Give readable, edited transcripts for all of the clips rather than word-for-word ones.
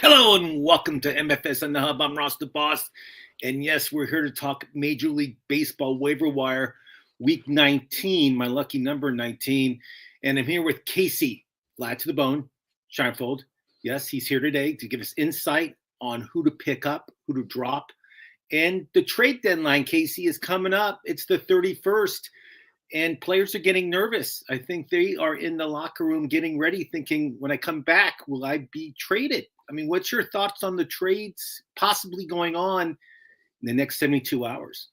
Hello and welcome to MFS on the Hub. I'm Ross the Boss. And yes, we're here to talk Major League Baseball waiver wire week 19, my lucky number 19. And I'm here with Casey, Lad to the Bone, Shinefold. Yes, he's here today to give us insight on who to pick up, who to drop. And the trade deadline, Casey, is coming up. It's the 31st. And players are getting nervous. I think they are in the locker room getting ready, thinking, when I come back, will I be traded? I mean, what's your thoughts on the trades possibly going on in the next 72 hours?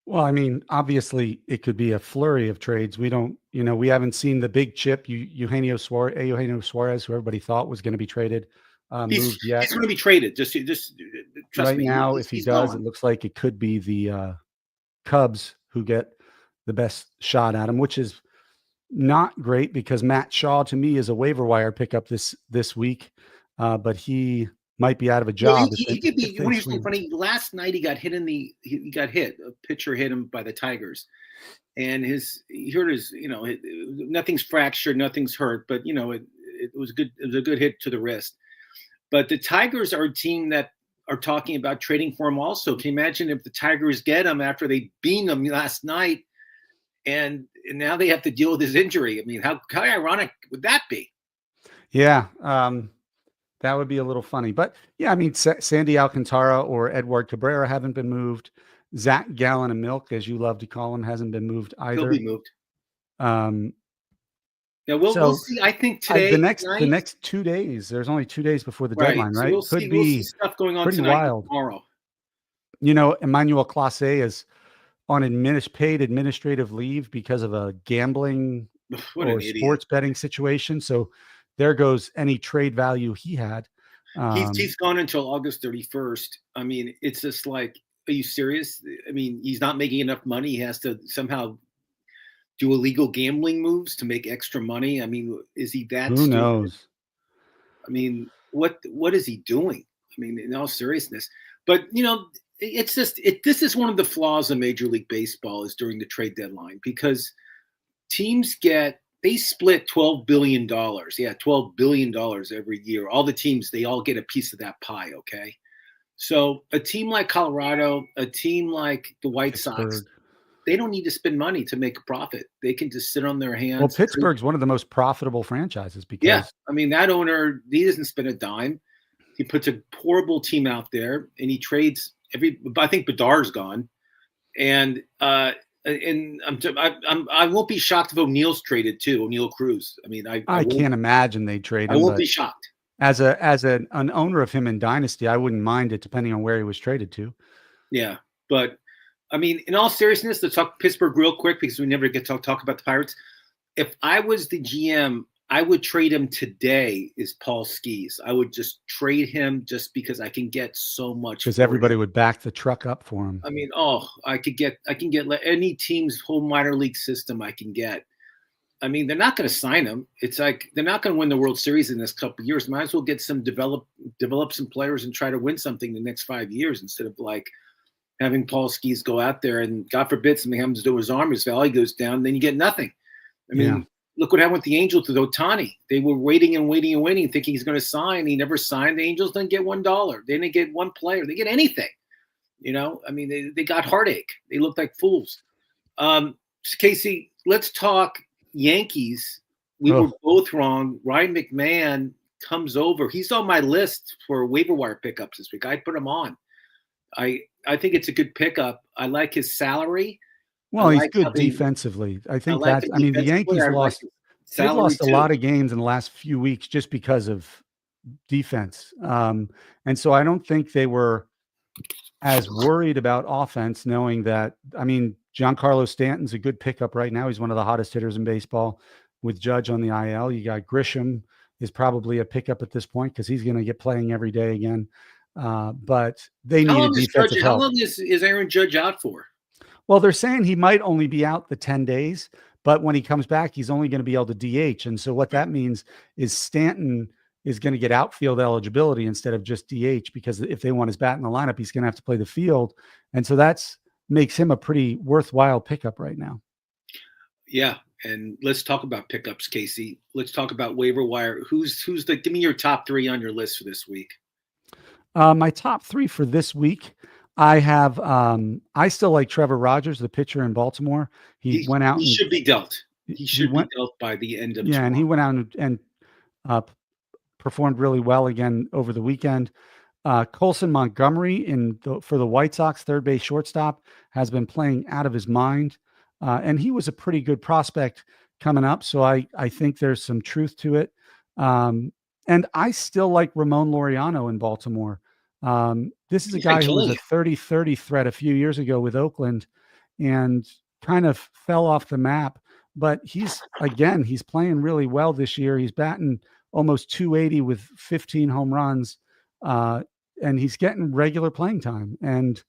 Well, I mean, obviously it could be a flurry of trades. We haven't seen the big chip, Eugenio Suarez, who everybody thought was going to be traded, moved yet. He's going to be traded. Just trust right me. now, if he does, gone. It looks like it could be the Cubs who get the best shot at him, which is not great because Matt Shaw, to me, is a waiver wire pickup this week, but he might be out of a job. He could be. What is so funny? Last night he got hit he got hit. A pitcher hit him by the Tigers, and he hurt his. Nothing's fractured, nothing's hurt, but it was good. It was a good hit to the wrist. But the Tigers are a team that are talking about trading for him. Also, can you imagine if the Tigers get him after they beat him last night, and now they have to deal with his injury? I mean, how ironic would that be? Yeah. That would be a little funny, but yeah, I mean, Sandy Alcantara or Edward Cabrera haven't been moved. Zach Gallon of Milk, as you love to call him, hasn't been moved either. He'll be moved. Yeah, we'll see. I think today, the next 2 days. There's only 2 days before the deadline, right? So we'll see stuff going on pretty tonight wild. And tomorrow. Emmanuel Clase is on paid administrative leave because of a gambling or sports betting situation. So there goes any trade value he had. He's gone until August 31st. I mean, it's just like, are you serious? I mean, he's not making enough money. He has to somehow do illegal gambling moves to make extra money. I mean, is he that Who knows? I mean, what is he doing? I mean, in all seriousness. But, it's just this is one of the flaws of Major League Baseball is during the trade deadline, because teams they split $12 billion. Yeah, $12 billion every year. All the teams, they all get a piece of that pie, okay? So a team like Colorado, a team like the White Sox, they don't need to spend money to make a profit. They can just sit on their hands. Well, Pittsburgh's one of the most profitable franchises because... Yeah, I mean, that owner, he doesn't spend a dime. He puts a horrible team out there, and he trades I think Bedar's gone. And I won't be shocked if O'Neill's traded too. O'Neill Cruz. I mean, I can't imagine they trade him. I won't be shocked. As an owner of him in Dynasty, I wouldn't mind it depending on where he was traded to. Yeah, but I mean, in all seriousness, let's talk Pittsburgh real quick because we never get to talk about the Pirates. If I was the GM, I would trade him today. Is Paul Skees? I would just trade him just because I can get so much. Because everybody would back the truck up for him. I mean, I can get any team's whole minor league system I can get. I mean, they're not going to sign him. It's like they're not going to win the World Series in this couple of years. Might as well get develop some players and try to win something the next 5 years instead of like having Paul Skees go out there and God forbid something happens to his arm, his value goes down, then you get nothing. I mean, Look what happened with the Angels with Ohtani. They were waiting, thinking he's going to sign. He never signed. The Angels didn't get $1. They didn't get one player. They get anything. I mean, they got heartache. They looked like fools. Casey, let's talk Yankees. We were both wrong. Ryan McMahon comes over. He's on my list for waiver wire pickups this week. I put him on. I think it's a good pickup. I like his salary. Well, he's good defensively. I think the Yankees lost a lot of games in the last few weeks just because of defense. And so I don't think they were as worried about offense, knowing that, I mean, Giancarlo Stanton's a good pickup right now. He's one of the hottest hitters in baseball with Judge on the IL. You got Grisham is probably a pickup at this point because he's going to get playing every day again. But they need a defensive help. How long is Aaron Judge out for? Well, they're saying he might only be out the 10 days, but when he comes back, he's only going to be able to DH. And so what that means is Stanton is going to get outfield eligibility instead of just DH, because if they want his bat in the lineup, he's going to have to play the field. And so makes him a pretty worthwhile pickup right now. Yeah. And let's talk about pickups, Casey. Let's talk about waiver wire. Give me your top 3 on your list for this week. My top 3 for this week, I have, I still like Trevor Rogers, the pitcher in Baltimore. He went out. He should be dealt. He should be dealt by the end of tomorrow. And he went out and performed really well again over the weekend. Colson Montgomery for the White Sox, third base shortstop, has been playing out of his mind. And he was a pretty good prospect coming up. So I think there's some truth to it. And I still like Ramon Laureano in Baltimore. This is a guy who was a 30-30 threat a few years ago with Oakland and kind of fell off the map. But he's playing really well this year. He's batting almost 280 with 15 home runs. And he's getting regular playing time. And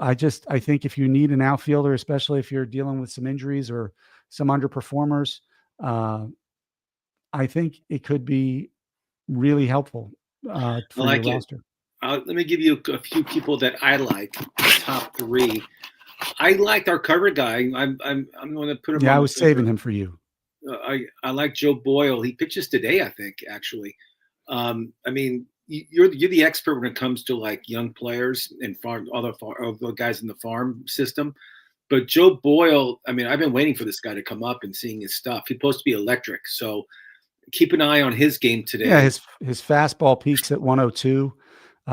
I think if you need an outfielder, especially if you're dealing with some injuries or some underperformers, I think it could be really helpfple for your roster. Let me give you a few people that I like. Top 3. I liked our cover guy. I'm going to put him. Yeah, I was saving him for you. I like Joe Boyle. He pitches today, I think. Actually, I mean, you're the expert when it comes to like young players and other guys in the farm system. But Joe Boyle, I mean, I've been waiting for this guy to come up and seeing his stuff. He's supposed to be electric, so keep an eye on his game today. Yeah, his fastball peaks at 102.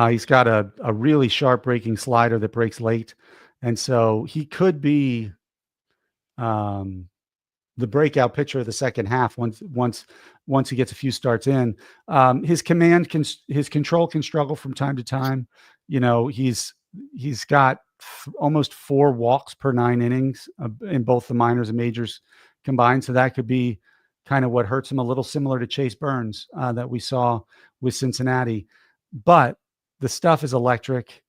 He's got a really sharp breaking slider that breaks late, and so he could be the breakout pitcher of the second half once he gets a few starts in. His control can struggle from time to time. You know, he's got almost 4 walks per 9 innings in both the minors and majors combined. So that could be kind of what hurts him a little, similar to Chase Burns that we saw with Cincinnati. But the stuff is electric.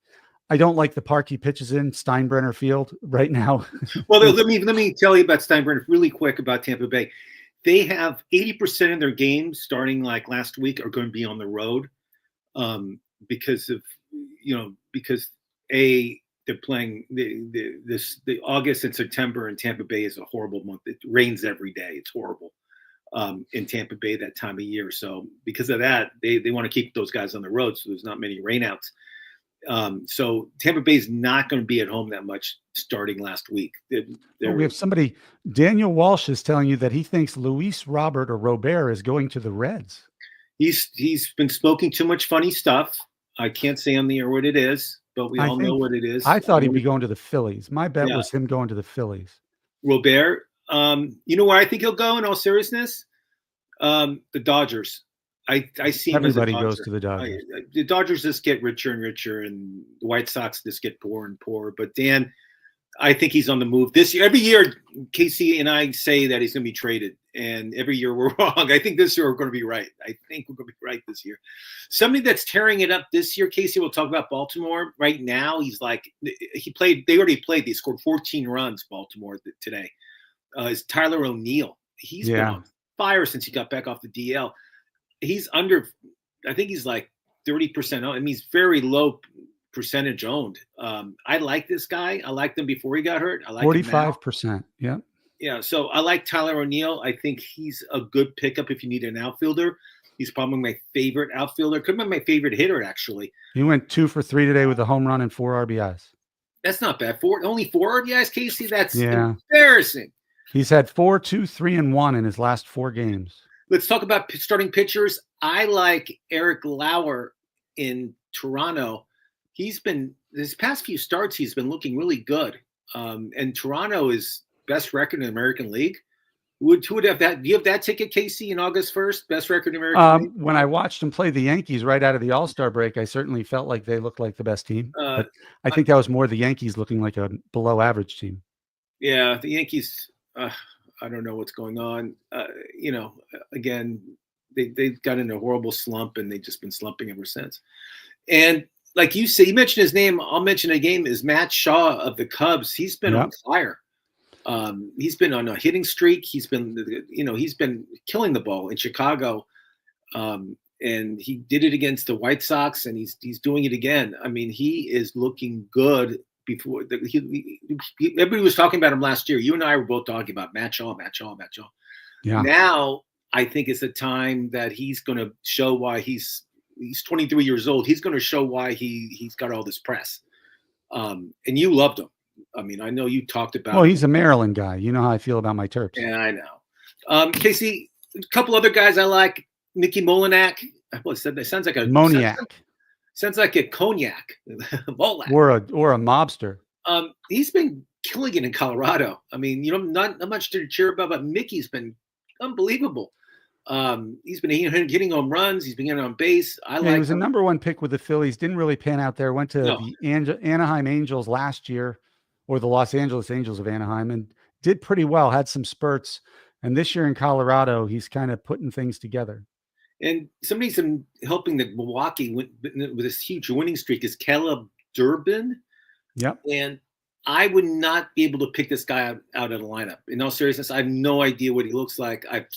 I don't like the park he pitches in, Steinbrenner Field, right now. Well, let me tell you about Steinbrenner really quick about Tampa Bay. They have 80% of their games starting like last week are going to be on the road because they're playing the August and September in Tampa Bay is a horrible month. It rains every day. It's horrible in Tampa Bay that time of year. So because of that, they want to keep those guys on the road. So there's not many rainouts. So Tampa Bay is not going to be at home that much starting last week. We have somebody, Daniel Walsh is telling you that he thinks Luis Robert is going to the Reds. He's been smoking too much funny stuff. I can't say on the air what it is, but we all know what it is. I thought he'd be going to the Phillies. My bet was him going to the Phillies. Robert, you know where I think he'll go in all seriousness? The Dodgers. I see everybody goes to the Dodgers. The Dodgers just get richer and richer, and the White Sox just get poorer and poorer. But Dan, I think he's on the move this year. Every year, Casey and I say that he's going to be traded, and every year we're wrong. I think this year we're going to be right. I think we're going to be right this year. Somebody that's tearing it up this year, Casey, we'll talk about Baltimore. Right now, he's like they already played. They scored 14 runs, Baltimore, today. Is Tyler O'Neill. He's been on fire since he got back off the DL. He's I think he's like 30% owned. I mean, he's very low percentage owned. I like this guy. I liked him before he got hurt. I like 45%. Yeah. Yeah. So I like Tyler O'Neill. I think he's a good pickup if you need an outfielder. He's probably my favorite outfielder. Could be my favorite hitter, actually. He went 2 for 3 today with a home run and 4 RBIs. That's not bad. Only 4 RBIs, Casey? That's embarrassing. He's had 4, 2, 3, and 1 in his last 4 games. Let's talk about starting pitchers. I like Eric Lauer in Toronto. He's been his past few starts. He's been looking really good. And Toronto is best record in the American League. Who would have that? Do you have that ticket, Casey, in August 1st? Best record in American League? When I watched him play the Yankees right out of the All-Star break, I certainly felt like they looked like the best team. But I think that was more the Yankees looking like a below-average team. Yeah, the Yankees. I don't know what's going on. Again, they got in a horrible slump, and they've just been slumping ever since. And like you say, you mentioned his name. I'll mention a game is Matt Shaw of the Cubs. He's been on fire. He's been on a hitting streak. He's been killing the ball in Chicago. And he did it against the White Sox, and he's doing it again. I mean, he is looking good before. Everybody was talking about him last year. You and I were both talking about match all. Yeah. Now I think it's a time that he's going to show why he's 23 years old. He's going to show why he's got all this press. And you loved him. I mean, I know you talked about. Well, he's a Maryland guy. You know how I feel about my Terps. Yeah, I know. Casey, a couple other guys I like. Mickey Molinak. That sounds like a Moniac. Sounds like a cognac. Molac. Or a mobster. He's been killing it in Colorado. I mean, not much to cheer about, but Mickey's been unbelievable. He's been hitting home runs. He's been getting on base. He was a number 1 pick with the Phillies. Didn't really pan out there. Went to the Anaheim Angels last year, or the Los Angeles Angels of Anaheim, and did pretty well. Had some spurts. And this year in Colorado, he's kind of putting things together. And somebody's been helping the Milwaukee with this huge winning streak is Caleb Durbin. Yep. And I would not be able to pick this guy out of the lineup. In all seriousness, I have no idea what he looks like. I've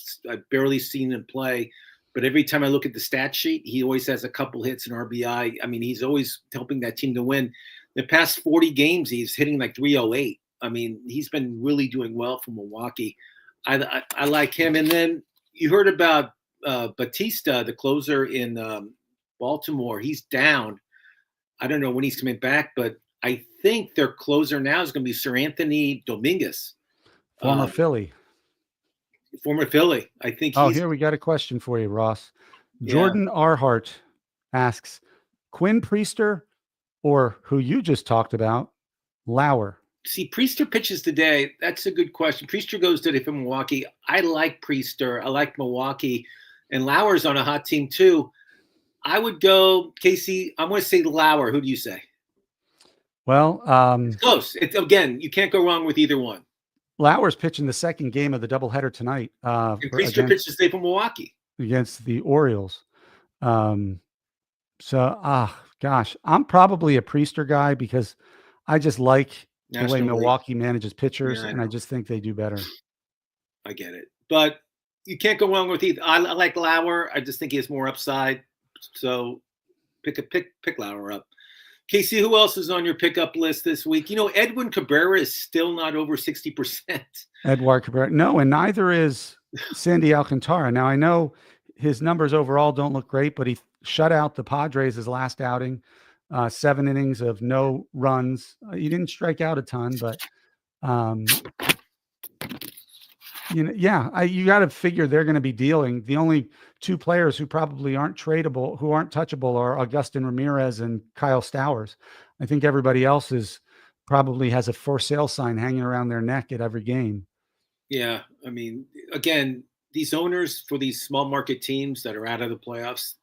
barely seen him play, but every time I look at the stat sheet, he always has a couple hits and RBI. I mean, he's always helping that team to win. The past 40 games, he's hitting like 308. I mean, he's been really doing well for Milwaukee. I like him. And then you heard about Batista, the closer in Baltimore. He's down. I don't know when he's coming back, but I think their closer now is going to be Sir Anthony Dominguez. Former Philly. I think here we got a question for you, Ross. Jordan Arhart asks, Quinn Priester or who you just talked about, Lauer? See, Priester pitches today. That's a good question. Priester goes today for Milwaukee. I like Priester. I like Milwaukee. And Lauer's on a hot team too. I would go, Casey, I'm going to say Lauer. Who do you say? Well, it's close. Again, you can't go wrong with either one. Lauer's pitching the second game of the doubleheader tonight. And Priester pitches today for Milwaukee against the Orioles. Gosh, I'm probably a Priester guy because I just like the way Milwaukee manages pitchers, and I just think they do better. I get it, but you can't go wrong with either. I like Lauer. I just think he has more upside. So pick Lauer up. Casey, who else is on your pickup list this week? Edwin Cabrera is still not over 60%. Edward Cabrera. No, and neither is Sandy Alcantara. Now, I know his numbers overall don't look great, but he shut out the Padres his last outing. 7 innings of no runs. He didn't strike out a ton, but you got to figure they're going to be dealing. The only 2 players who probably aren't tradable, who aren't touchable, are Augustin Ramirez and Kyle Stowers. I think everybody else probably has a for sale sign hanging around their neck at every game. Yeah, I mean, again, these owners for these small market teams that are out of the playoffs,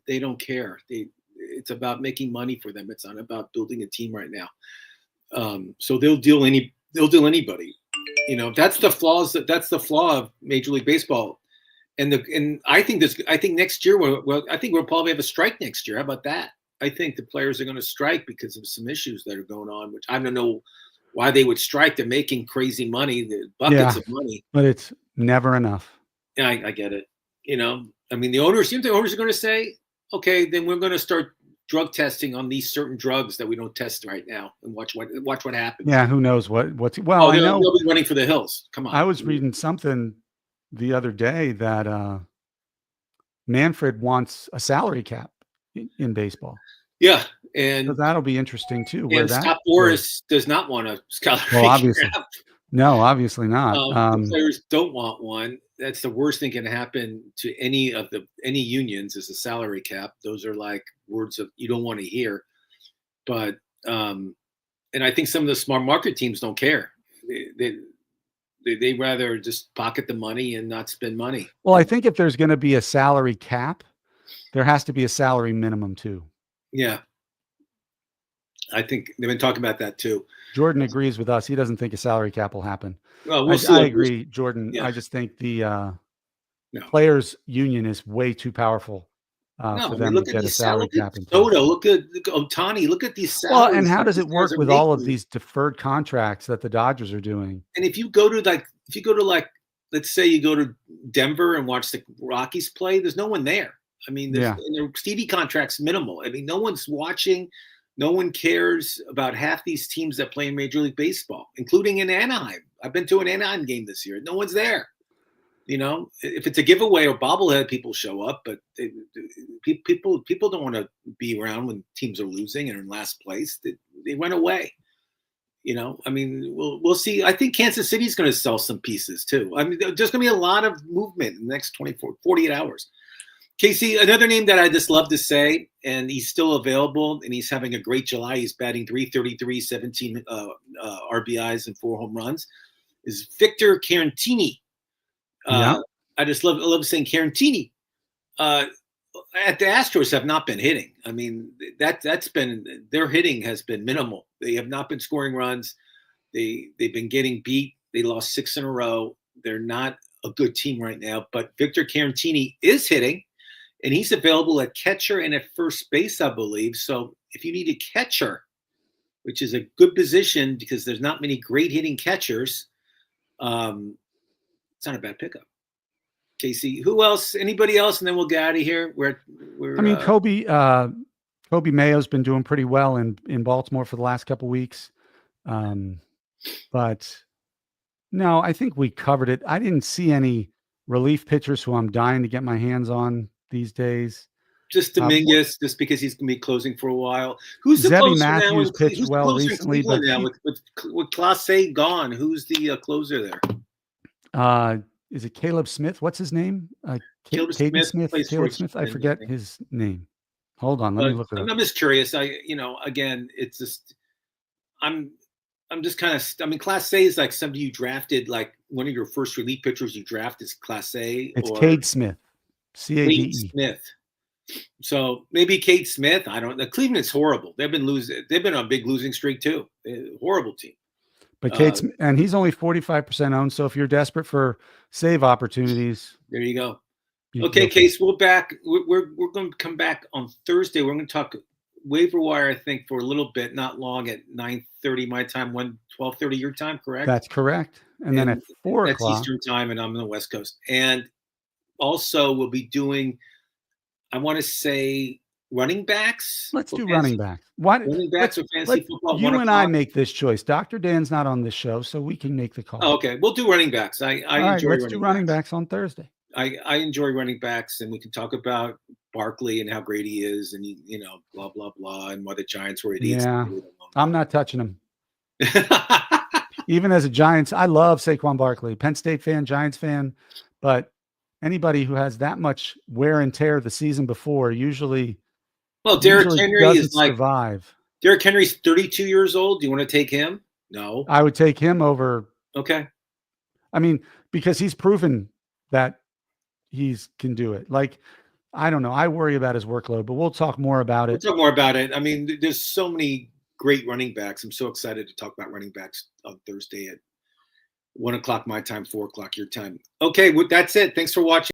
they don't care. It's about making money for them. It's not about building a team right now. So they'll deal anybody. That's the flaw of Major League Baseball. And I think next year, I think we'll probably have a strike next year. How about that? I think the players are going to strike because of some issues that are going on, which I don't know why they would strike. They're making crazy money, the buckets of money, but it's never enough. Yeah, I get it. I mean, the owners are going to say, okay, then we're going to start drug testing on these certain drugs that we don't test right now, and watch what happens. Yeah, who knows what's well? I know they'll be running for the hills. Come on. I was reading something the other day that Manfred wants a salary cap in baseball. Yeah, and so that'll be interesting too. And Scott Boras does not want a salary cap. No, obviously not. The players don't want one. That's the worst thing can happen to any unions is a salary cap. Those are like words of you don't want to hear. But and I think some of the smart market teams don't care. They rather just pocket the money and not spend money. Well, I think if there's going to be a salary cap, there has to be a salary minimum too. Yeah. I think they've been talking about that too. Jordan agrees with us. He doesn't think a salary cap will happen. Well, we'll see. I agree, Jordan. Yeah. I just think the players' union is way too powerful for them to get a salary cap. Look at Ohtani. Look at these salaries. Well, and how does it work with all of these deferred contracts that the Dodgers are doing? And if you go to let's say you go to Denver and watch the Rockies play, there's no one there. I mean, and their TV contract's minimal. I mean, no one's watching. No one cares about half these teams that play in Major League Baseball, including in Anaheim. I've been to an Anaheim game this year. No one's there. If it's a giveaway or bobblehead, people show up, but people don't want to be around when teams are losing and are in last place. They run away. We'll see. I think Kansas City's going to sell some pieces too. I mean, there's going to be a lot of movement in the next 48 hours. Casey, another name that I just love to say, and he's still available, and he's having a great July. He's batting .333, 17 RBIs and 4 home runs, is Victor Caratini. Yeah. I just love saying Caratini. At the Astros have not been hitting. I mean, that's been their hitting has been minimal. They have not been scoring runs. They've been getting beat. They lost 6 in a row. They're not a good team right now. But Victor Caratini is hitting, and he's available at catcher and at first base, I believe. So if you need a catcher, which is a good position because there's not many great hitting catchers, it's not a bad pickup. Casey, who else? Anybody else? And then we'll get out of here. Kobe Mayo's been doing pretty well in Baltimore for the last couple of weeks. But no, I think we covered it. I didn't see any relief pitchers who I'm dying to get my hands on these days. Just Dominguez, just because he's going to be closing for a while. Who's the Zebby closer Matthews now? pitched well recently, but now with Clase gone, who's the closer there? Is it Caleb Smith? What's his name? Caleb Smith. I forget his name. Hold on, let me look it up. I'm just curious. Again, it's just I'm just kind of. I mean, Class A is like somebody you drafted, like one of your first relief pitchers you draft is Class A. It's Cade Smith, Cade Smith. So maybe Cade Smith. I don't know. Cleveland's horrible. They've been losing. They've been on a big losing streak too. Horrible team. But Kate's and he's only 45% owned. So if you're desperate for save opportunities, there you go. Okay, Case, we're back. We're going to come back on Thursday. We're going to talk waiver wire, I think, for a little bit, not long, at 9:30 my time, 12:30 your time, correct? That's correct. And then at 4 o'clock. That's Eastern time, and I'm on the West Coast. And also we'll be doing, I want to say, running backs. Let's do running backs. Running backs or fantasy football. You and I make this choice. Dr. Dan's not on this show, so we can make the call. Oh, okay, we'll do running backs. I enjoy. Let's do running backs on Thursday. I enjoy running backs, and we can talk about Barkley and how great he is, and blah blah blah, and why the Giants were idiots. Yeah, I'm not touching him. Even as a Giants, I love Saquon Barkley, Penn State fan, Giants fan, but anybody who has that much wear and tear the season before usually. Well, Derrick Henry is like survive. Derrick Henry's 32 years old. Do you want to take him? No. I would take him over. Okay. I mean, because he's proven that he can do it. Like, I don't know. I worry about his workload, but we'll talk more about it. We'll talk more about it. I mean, there's so many great running backs. I'm so excited to talk about running backs on Thursday at 1 o'clock my time, 4 o'clock your time. Okay, that's it. Thanks for watching.